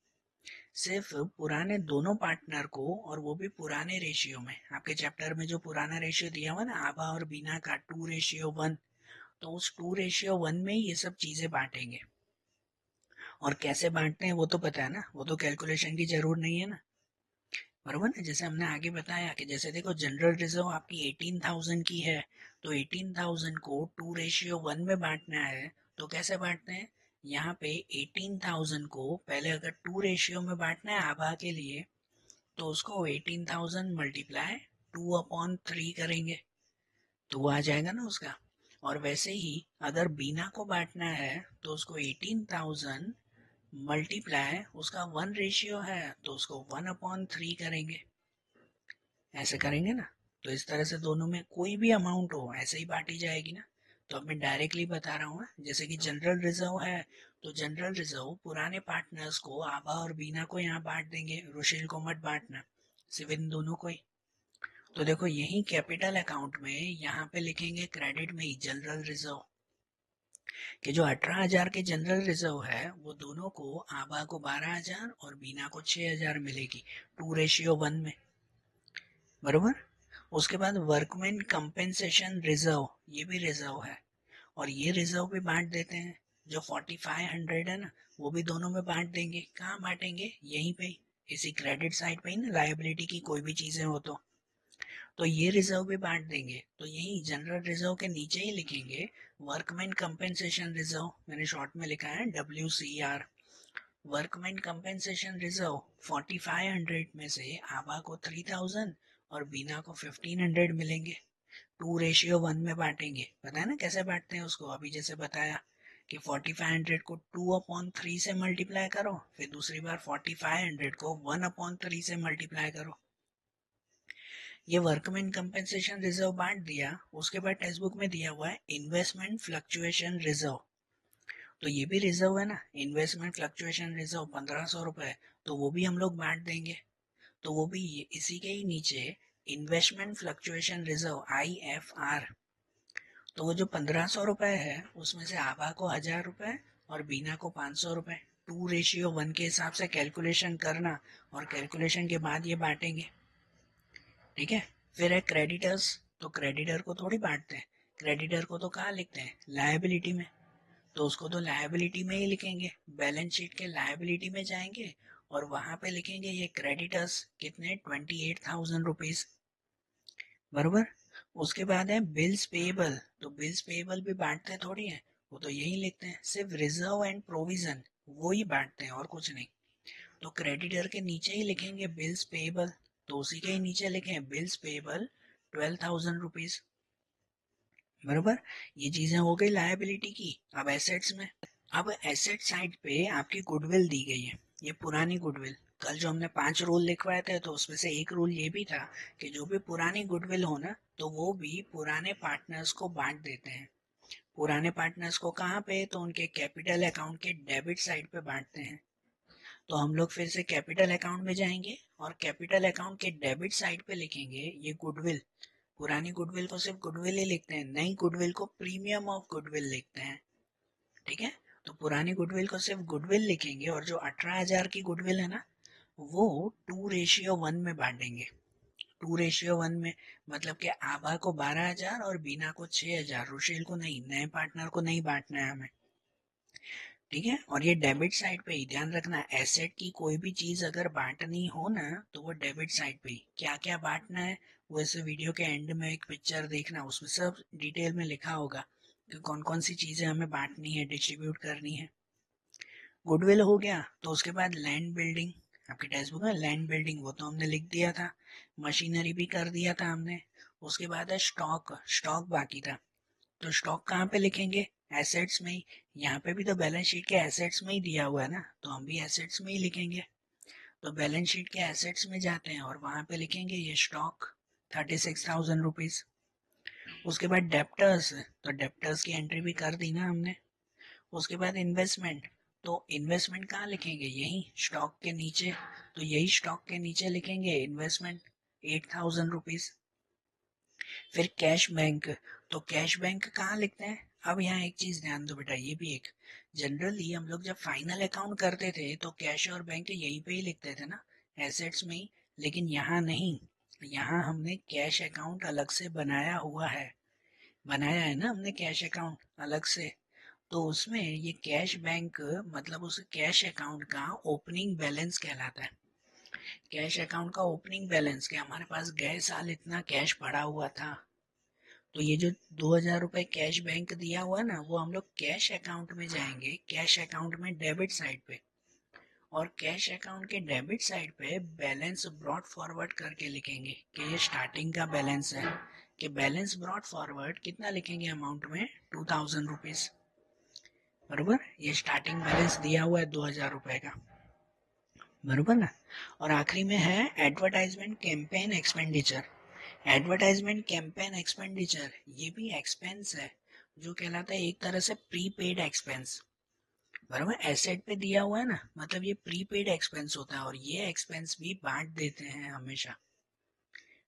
सिर्फ पुराने दोनों पार्टनर को, और वो भी पुराने रेशियो में। आपके चैप्टर में जो पुराना रेशियो दिया हुआ ना आभा और बीना का 2:1, तो उस 2:1 में ही ये सब चीजें बांटेंगे। और कैसे बांटते हैं वो तो पता है ना, वो तो कैलकुलेशन की जरूर नहीं है ना, बरोबर ना। जैसे हमने आगे बताया कि जैसे देखो जनरल रिजर्व आपकी 18,000 की है, तो 18,000 को 2:1 में बांटना है, तो कैसे बांटते हैं? यहाँ पे 18,000 को पहले अगर 2 रेशियो में बांटना है आभा के लिए, तो उसको 18,000 मल्टीप्लाई 2/3 करेंगे, तो वो आ जाएगा ना उसका। और वैसे ही अगर बीना को बांटना है, तो उसको 18,000 मल्टीप्लाई, उसका 1 रेशियो है तो उसको 1/3 करेंगे। ऐसे करेंगे ना, तो इस तरह से दोनों में कोई भी अमाउंट हो ऐसे ही बांटी जाएगी ना। तो अब मैं डायरेक्टली बता रहा हूँ, जैसे कि जनरल रिजर्व है, तो जनरल रिजर्व पुराने पार्टनर्स को, आभा और बीना को यहाँ बांट देंगे, रुशिल को मत बांटना, सिर्फ इन दोनों को ही। तो देखो यही कैपिटल अकाउंट में यहाँ पे लिखेंगे क्रेडिट में ही जनरल रिजर्व, कि जो 18,000 के जनरल रिजर्व है वो दोनों को, आभा को 12,000 और बीना को 6,000 मिलेगी 2:1 में, बरोबर। उसके बाद वर्कमैन कंपेंसेशन रिजर्व, ये भी रिजर्व है, और ये रिजर्व भी बांट देते हैं। जो 4500 है ना, वो भी दोनों में बांट देंगे। कहाँ बांटेंगे? यहीं पे, इसी क्रेडिट साइड पे ही ना, लायबिलिटी की कोई भी चीजें हो तो ये रिजर्व भी बांट देंगे। तो यही जनरल रिजर्व के नीचे ही लिखेंगे वर्कमैन कंपेंसेशन रिजर्व, मैंने शॉर्ट में लिखा है WCR। वर्कमैन कंपेंसेशन रिजर्व 4500 में से आभा को 3000 और बीना को 1500 मिलेंगे, 2:1 में बांटेंगे। पता है ना कैसे बांटते हैं उसको? अभी जैसे बताया कि 4500 को 2/3 से मल्टीप्लाई करो, फिर दूसरी बार 4500 को 1/3 से मल्टीप्लाई करो। ये वर्कमैन कंपेंसेशन रिजर्व बांट दिया। उसके बाद टेक्स्ट बुक में दिया हुआ है इन्वेस्टमेंट फ्लक्चुएशन रिजर्व, तो ये भी रिजर्व है ना, इन्वेस्टमेंट फ्लक्चुएशन रिजर्व 1500 रुपए, तो वो भी हम लोग बांट देंगे। तो वो भी इसी के ही नीचे इन्वेस्टमेंट फ्लक्चुएशन रिजर्व IFR। तो वो जो 1500 रुपए है उसमें से आभा को 1000 रुपए और बीना को 500 रुपए, 2:1 के हिसाब से कैलकुलेशन करना, और कैलकुलेशन के बाद ये बांटेंगे, ठीक है। फिर है क्रेडिटर्स, तो क्रेडिटर को थोड़ी बांटते हैं, क्रेडिटर को तो कहाँ लिखते हैं? लायबिलिटी में, तो उसको तो लायबिलिटी में ही लिखेंगे। बैलेंस शीट के लायबिलिटी में जाएंगे और वहां पे लिखेंगे ये क्रेडिटर्स कितने, 28,000 रुपीज, बरोबर। उसके बाद है बिल्स पेएबल, तो बिल्स पेएबल भी बांटते थोड़ी है, वो तो यही लिखते हैं, सिर्फ रिजर्व एंड प्रोविजन वो ही बांटते हैं और कुछ नहीं। तो क्रेडिटर के नीचे ही लिखेंगे बिल्स पेएबल, तो उसी के ही नीचे लिखें बिल्स पेएबल 12,000 रुपीज, बरोबर। ये चीजें हो गई लायबिलिटी की। अब एसेट्स में, अब एसेट साइड पे आपकी गुडविल दी गई है, ये पुरानी गुडविल। कल जो हमने 5 रूल लिखवाए थे तो उसमें से एक रूल ये भी था कि जो भी पुरानी गुडविल हो ना तो वो भी पुराने पार्टनर्स को बांट देते हैं। पुराने पार्टनर्स को कहाँ पे, तो उनके कैपिटल अकाउंट के डेबिट साइड पे बांटते हैं। तो हम लोग फिर से कैपिटल अकाउंट में जाएंगे और कैपिटल अकाउंट के डेबिट साइड पे लिखेंगे ये गुडविल। पुरानी गुडविल को सिर्फ गुडविल ही लिखते हैं, नई गुडविल को प्रीमियम ऑफ गुडविल लिखते हैं। ठीक है, तो पुरानी गुडविल को सिर्फ गुडविल लिखेंगे और जो 18,000 की गुडविल है ना वो 2:1 में बांटेंगे। 2:1 में मतलब कि आभा को 12,000 और बीना को 6,000, रुशेल को नहीं, नए पार्टनर को नहीं बांटना है हमें। ठीक है, और ये डेबिट साइड पे ही ध्यान रखना, एसेट की कोई भी चीज अगर बांटनी हो ना तो वो डेबिट साइड पे ही। क्या क्या बांटना है वो इस वीडियो के एंड में एक पिक्चर देखना, उसमें सब डिटेल में लिखा होगा कि कौन कौन सी चीजें हमें बांटनी है, डिस्ट्रीब्यूट करनी है। गुडविल हो गया, तो उसके बाद लैंड बिल्डिंग। आपके टेक्स्ट बुक में लैंड बिल्डिंग वो तो हमने लिख दिया था, मशीनरी भी कर दिया था हमने। उसके बाद है स्टॉक, स्टॉक बाकी था। तो स्टॉक कहाँ पे लिखेंगे, एसेट्स में ही। यहाँ पे भी तो बैलेंस शीट के एसेट्स में ही दिया हुआ है ना, तो हम भी एसेट्स में ही लिखेंगे। तो बैलेंस शीट के एसेट्स में जाते हैं और वहां पे लिखेंगे ये स्टॉक 36,000 रुपीज। उसके बाद डेप्टर्स, तो डेप्टर्स की एंट्री भी कर दी ना हमने। उसके बाद इन्वेस्टमेंट, तो इन्वेस्टमेंट कहाँ लिखेंगे, यही स्टॉक के नीचे। तो यही स्टॉक के नीचे लिखेंगे इन्वेस्टमेंट 8,000 रुपीज। फिर कैश बैंक, तो कैश बैंक कहाँ लिखते हैं। अब यहाँ एक चीज ध्यान दो बेटा, ये भी एक जनरली हम लोग जब फाइनल अकाउंट करते थे तो कैश और बैंक यहीं पे ही लिखते थे ना, एसेट्स में ही। लेकिन यहाँ नहीं, यहाँ हमने कैश अकाउंट अलग से बनाया हुआ है, बनाया है ना हमने कैश अकाउंट अलग से। तो उसमें ये कैश बैंक मतलब उस कैश अकाउंट का ओपनिंग बैलेंस कहलाता है। कैश अकाउंट का ओपनिंग बैलेंस कि हमारे पास गए साल इतना कैश पड़ा हुआ था। तो ये जो 2,000 रुपए कैश बैंक दिया हुआ है ना वो हम लोग कैश अकाउंट में जाएंगे, कैश अकाउंट में डेबिट साइड पे, और कैश अकाउंट के डेबिट साइड पे बैलेंस ब्रॉट फॉरवर्ड करके लिखेंगे कि ये स्टार्टिंग का बैलेंस है। कि बैलेंस ब्रॉट फॉरवर्ड कितना लिखेंगे अमाउंट में, 2,000 रुपीज। बरोबर, ये स्टार्टिंग बैलेंस दिया हुआ है 2,000 रुपए का। बरोबर ना। और आखिरी में है advertisement campaign expenditure. Advertisement campaign expenditure ये भी एक्सपेंस है जो कहलाता है एक तरह से प्रीपेड एक्सपेंस। बराबर, एसेट पे दिया हुआ है ना मतलब ये प्रीपेड एक्सपेंस होता है, और ये एक्सपेंस भी बांट देते हैं हमेशा।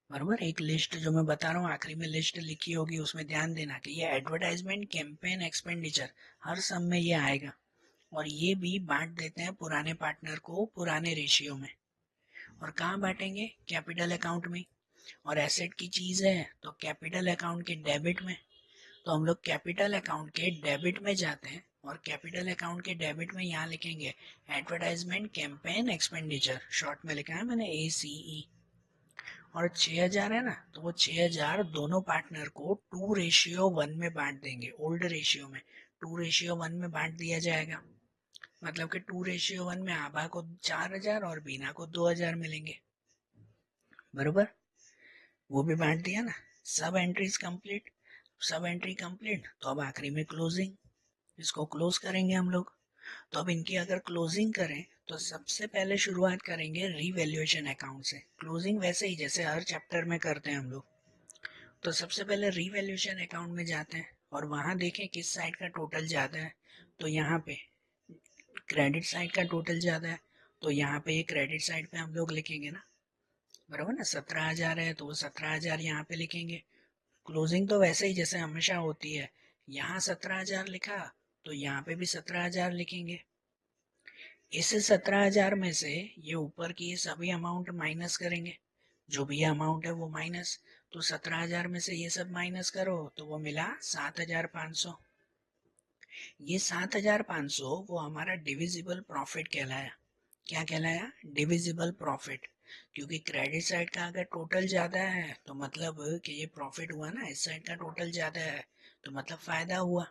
बराबर, एक लिस्ट जो मैं बता रहा हूँ आखिरी में लिस्ट लिखी होगी उसमें ध्यान देना कि ये एडवर्टाइजमेंट कैंपेन एक्सपेंडिचर हर सम में ये आएगा। और ये भी बांट देते हैं पुराने पार्टनर को पुराने रेशियो में। और कहाँ बांटेंगे, कैपिटल अकाउंट में। और एसेट की चीज है तो कैपिटल अकाउंट के डेबिट में। तो हम लोग कैपिटल अकाउंट के डेबिट में जाते हैं और कैपिटल अकाउंट के डेबिट में यहाँ लिखेंगे एडवर्टाइजमेंट कैंपेन एक्सपेंडिचर, शॉर्ट में लिखा है मैंने ACE। और 6,000 है ना तो वो 6,000 दोनों पार्टनर को 2:1 में बांट देंगे, ओल्ड रेशियो में 2:1 में बांट दिया जाएगा। मतलब कि 2:1 में आभा को 4,000 और बीना को 2,000 मिलेंगे। बरोबर, वो भी बांट दिया ना। सब एंट्रीज कंप्लीट, सब एंट्री कंप्लीट, तो अब आखिरी में क्लोजिंग, इसको क्लोज करेंगे हम लोग। तो अब इनकी अगर क्लोजिंग करें तो सबसे पहले शुरुआत करेंगे रीवैल्यूएशन अकाउंट से। क्लोजिंग वैसे ही जैसे हर चैप्टर में करते हैं हम लोग। तो सबसे पहले रीवैल्यूएशन अकाउंट में जाते हैं और वहां देखें किस साइड का टोटल ज्यादा है। तो यहाँ पे क्रेडिट साइड का टोटल ज्यादा है, तो यहाँ पे ये क्रेडिट साइड पे हम लोग लिखेंगे ना। बराबर ना, 17,000 है तो वो 17,000 यहाँ पे लिखेंगे। क्लोजिंग तो वैसे ही जैसे हमेशा होती है, यहाँ 17,000 लिखा तो यहाँ पे भी 17,000 लिखेंगे। इस 17,000 में से ये ऊपर की ये सभी अमाउंट माइनस करेंगे, जो भी अमाउंट है वो माइनस। तो 17,000 में से ये सब माइनस करो तो वो मिला 7,500। ये 7,500 वो हमारा डिविजिबल प्रॉफिट कहलाया। क्या कहलाया, डिविजिबल प्रॉफिट। क्योंकि क्रेडिट साइड का अगर टोटल ज्यादा है तो मतलब कि ये प्रॉफिट हुआ ना, इस साइड का टोटल ज्यादा है तो मतलब फायदा हुआ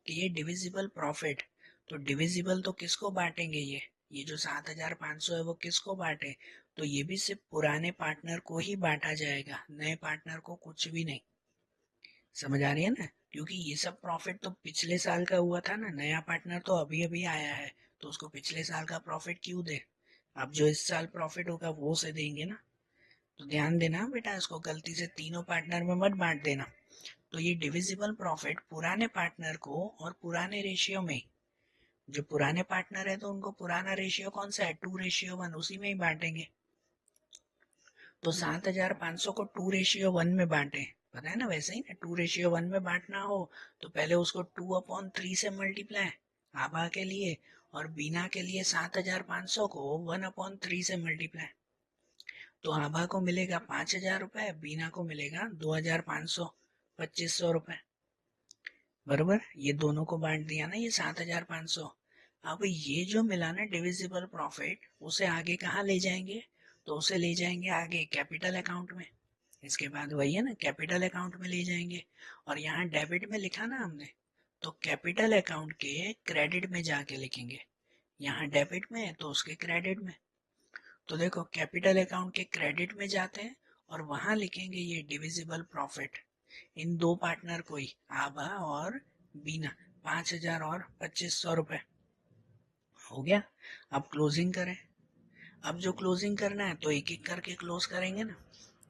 कि ये डिविजिबल प्रॉफिट। तो डिविजिबल तो किसको बांटेंगे, ये जो 7,500 है वो किसको बांटे, तो ये भी सिर्फ पुराने पार्टनर को ही बांटा जाएगा, नए पार्टनर को कुछ भी नहीं। समझ आ रही है ना। क्योंकि ये सब प्रॉफिट तो पिछले साल का हुआ था ना, नया पार्टनर तो अभी अभी आया है, तो उसको पिछले साल का प्रॉफिट क्यों दे। अब जो इस साल प्रॉफिट होगा वो से देंगे ना। तो ध्यान देना बेटा, इसको गलती से तीनों पार्टनर में मत बांट देना। तो ये डिविजिबल प्रॉफिट पुराने पार्टनर को और पुराने रेशियो में, जो पुराने पार्टनर है तो उनको पुराना रेशियो कौन सा है, 2:1, उसी में ही बांटेंगे। तो 7,500 को 2:1 में बांटे, पता है ना, वैसे ही ना 2:1 में बांटना हो तो पहले उसको 2/3 से मल्टीप्लाई आभा के लिए, और बीना के लिए 7,500 को 1/3 से मल्टीप्लाई। तो आभा को मिलेगा 5,000 रुपए, बीना को मिलेगा 2,500, 2,500 रुपए। बरोबर, ये दोनों को बांट दिया ना ये 7,500। अब ये जो मिला ना डिविजिबल प्रॉफिट, उसे आगे कहाँ ले जाएंगे, तो उसे ले जाएंगे आगे कैपिटल अकाउंट में। इसके बाद वही है ना, कैपिटल अकाउंट में ले जाएंगे। और यहाँ डेबिट में लिखा ना हमने, तो कैपिटल अकाउंट के क्रेडिट में जाके लिखेंगे। यहाँ डेबिट में है तो उसके क्रेडिट में। तो देखो कैपिटल अकाउंट के क्रेडिट में जाते हैं और वहां लिखेंगे ये डिविजिबल प्रॉफिट, इन दो पार्टनर को ही, आभा और बीना, 5,000 और 2,500 रुपए। हो गया। अब क्लोजिंग करें। अब जो क्लोजिंग करना है तो एक एक करके क्लोज करेंगे ना,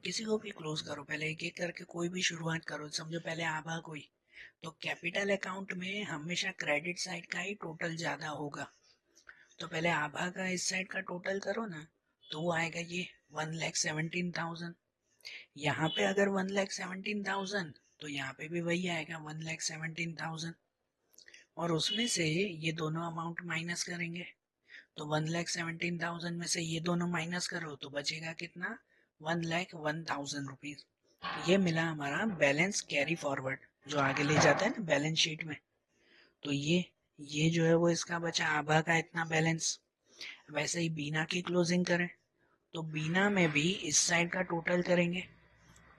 किसी को भी क्लोज करो, पहले एक एक करके कोई भी शुरुआत करो। समझो पहले आभा को ही, तो कैपिटल अकाउंट में हमेशा क्रेडिट साइड का ही टोटल ज्यादा होगा। तो पहले आभा का इस साइड का टोटल करो ना, तो वो आएगा ये 1,17,000। यहाँ पे अगर 1,17,000 तो यहाँ पे भी वही आएगा 1,17,000, और उसमें से ये दोनों अमाउंट माइनस करेंगे। तो 1,17,000 में से ये दोनों माइनस करो तो बचेगा कितना, 1,01,000 रुपीज। ये मिला हमारा बैलेंस कैरी फॉरवर्ड, जो आगे ले जाता है ना बैलेंस शीट में। तो ये जो है वो इसका बचा आभा का इतना बैलेंस। वैसे ही बीना की क्लोजिंग करें, तो बीना में भी इस साइड का टोटल करेंगे।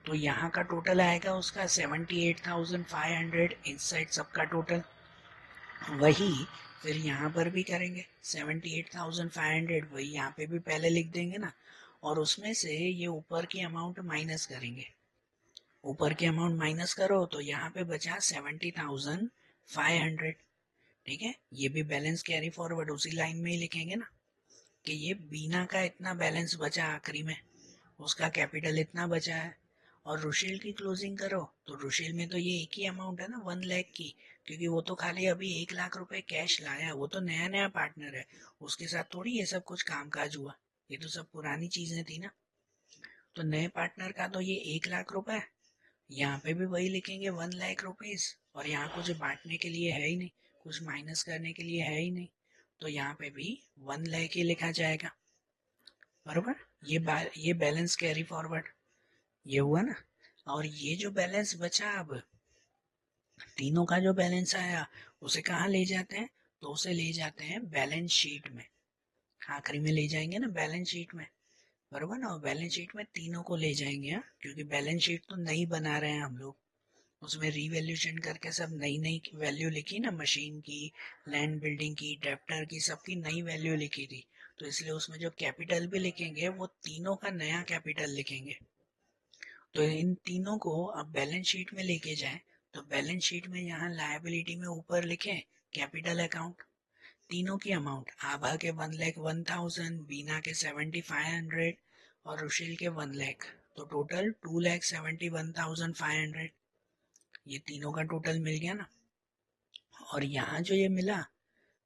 तो यहाँ का टोटल आएगा उसका 78,500, इस साइड सबका टोटल। वही फिर यहाँ पर भी करेंगे 78,500, वही यहाँ पे भी पहले लिख देंगे ना, और उसमें से ये ऊपर की अमाउंट माइनस करेंगे। ऊपर की अमाउंट माइनस करो तो यहाँ पे बचा 70,500। ठीक है, ये भी बैलेंस कैरी फॉरवर्ड उसी लाइन में ही लिखेंगे ना, कि ये बीना का इतना बैलेंस बचा आखिरी में, उसका कैपिटल इतना बचा है। और रुशील की क्लोजिंग करो तो रुशील में तो ये एक ही अमाउंट है ना, 1 लाख की, क्योंकि वो तो खाली अभी 1 लाख रुपए कैश लाया, वो तो नया नया पार्टनर है, उसके साथ थोड़ी ये सब कुछ काम काज हुआ, ये तो सब पुरानी चीजें थी ना। तो नए पार्टनर का तो ये 1 लाख रुपए, यहाँ पे भी वही लिखेंगे 1 लाख रुपीज, और यहाँ कुछ बांटने के लिए है ही नहीं, कुछ माइनस करने के लिए है ही नहीं, तो यहाँ पे भी 1 लाख ही लिखा जाएगा। बरोबर, ये बैलेंस कैरी फॉरवर्ड ये हुआ ना। और ये जो बैलेंस बचा, अब तीनों का जो बैलेंस आया उसे कहाँ ले जाते हैं, तो उसे ले जाते हैं बैलेंस शीट में, आखिरी में ले जाएंगे ना बैलेंस शीट में। बरोबर ना, बैलेंस शीट में तीनों को ले जाएंगे। हाँ, क्योंकि बैलेंस शीट तो नई बना रहे हैं हम लोग, उसमें रिवैल्यूएशन करके सब नई नई वैल्यू लिखी ना, मशीन की, लैंड बिल्डिंग की, डेप्टर की, सबकी नई वैल्यू लिखी थी। तो इसलिए उसमें जो कैपिटल भी लिखेंगे वो तीनों का नया कैपिटल लिखेंगे। तो इन तीनों को अब बैलेंस शीट में लेके जाएं, तो बैलेंस शीट में यहाँ लायबिलिटी में ऊपर लिखे कैपिटल अकाउंट, तीनों की अमाउंट, आभा के 1,01,000, बीना के 7,500 और रुशील के 1 लाख, तो टोटल 2,71,500। ये तीनों का टोटल मिल गया ना। और यहाँ जो ये मिला,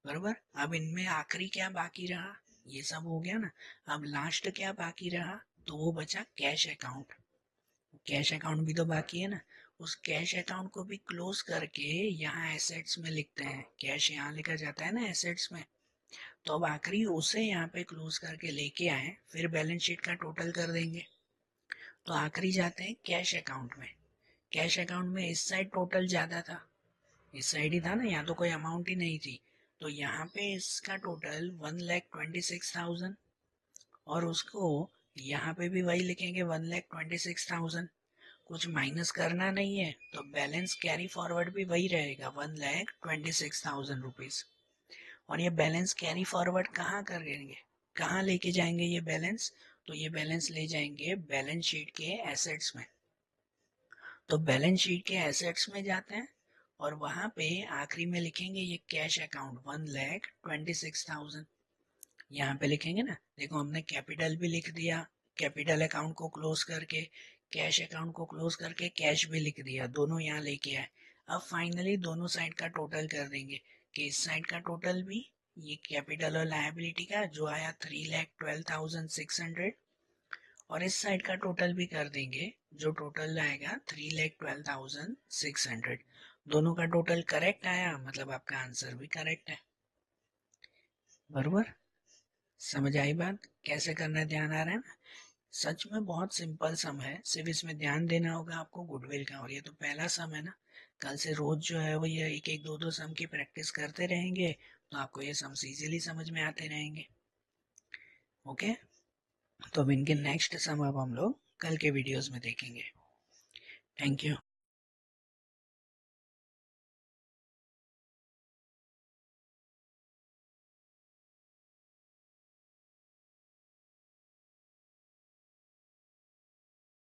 बरोबर, अब इनमें आखिरी क्या बाकी रहा, ये सब हो गया ना। अब लास्ट क्या बाकी रहा, तो वो बचा कैश अकाउंट। कैश अकाउंट भी तो बाकी है ना, उस कैश अकाउंट को भी क्लोज करके यहाँ एसेट्स में लिखते हैं, कैश यहाँ लिखा जाता है ना एसेट्स में। तो अब आखिरी उसे यहाँ पे क्लोज करके लेके आए, फिर बैलेंस शीट का टोटल कर देंगे। तो आखिरी जाते हैं कैश अकाउंट में। कैश अकाउंट में इस साइड टोटल ज्यादा था, इस साइड ही था ना, यहाँ तो कोई अमाउंट ही नहीं थी, तो यहाँ पे इसका टोटल 1,26,000, और उसको यहाँ पे भी वही लिखेंगे 1,26,000। कुछ माइनस करना नहीं है, तो बैलेंस कैरी फॉरवर्ड भी वही रहेगा 1,26,000 रुपीज। और ये बैलेंस कैरी फॉरवर्ड कहाँ करेंगे, कहाँ लेके जाएंगे ये बैलेंस, तो ये बैलेंस ले जाएंगे बैलेंस शीट के एसेट्स में। तो बैलेंस शीट के एसेट्स में जाते हैं, और वहां पे आखिरी में लिखेंगे ये कैश अकाउंट 1,26,000, यहाँ पे लिखेंगे ना। देखो हमने कैपिटल भी लिख दिया, कैपिटल अकाउंट को क्लोज करके, कैश अकाउंट को क्लोज करके कैश भी लिख दिया, दोनों यहाँ लेके आए। अब फाइनली दोनों साइड का टोटल कर देंगे कि इस साइड का टोटल भी ये कैपिटल और लायबिलिटी का जो आया 3,12,600, और इस साइड का टोटल भी कर देंगे जो टोटल आएगा 3,12,600। दोनों का टोटल करेक्ट आया, मतलब आपका आंसर भी करेक्ट है। बरोबर, समझ आई बात? कैसे करना है ध्यान आ रहा है ना? सच में बहुत सिंपल सम है, सिर्फ इसमें ध्यान देना होगा आपको गुडविल का। और ये तो पहला सम है ना, कल से रोज जो है वो ये एक एक दो दो सम की प्रैक्टिस करते रहेंगे तो आपको ये सम्स इजीली समझ में आते रहेंगे। ओके, तो अब इनके नेक्स्ट सम अब हम लोग कल के वीडियोस में देखेंगे। Thank you.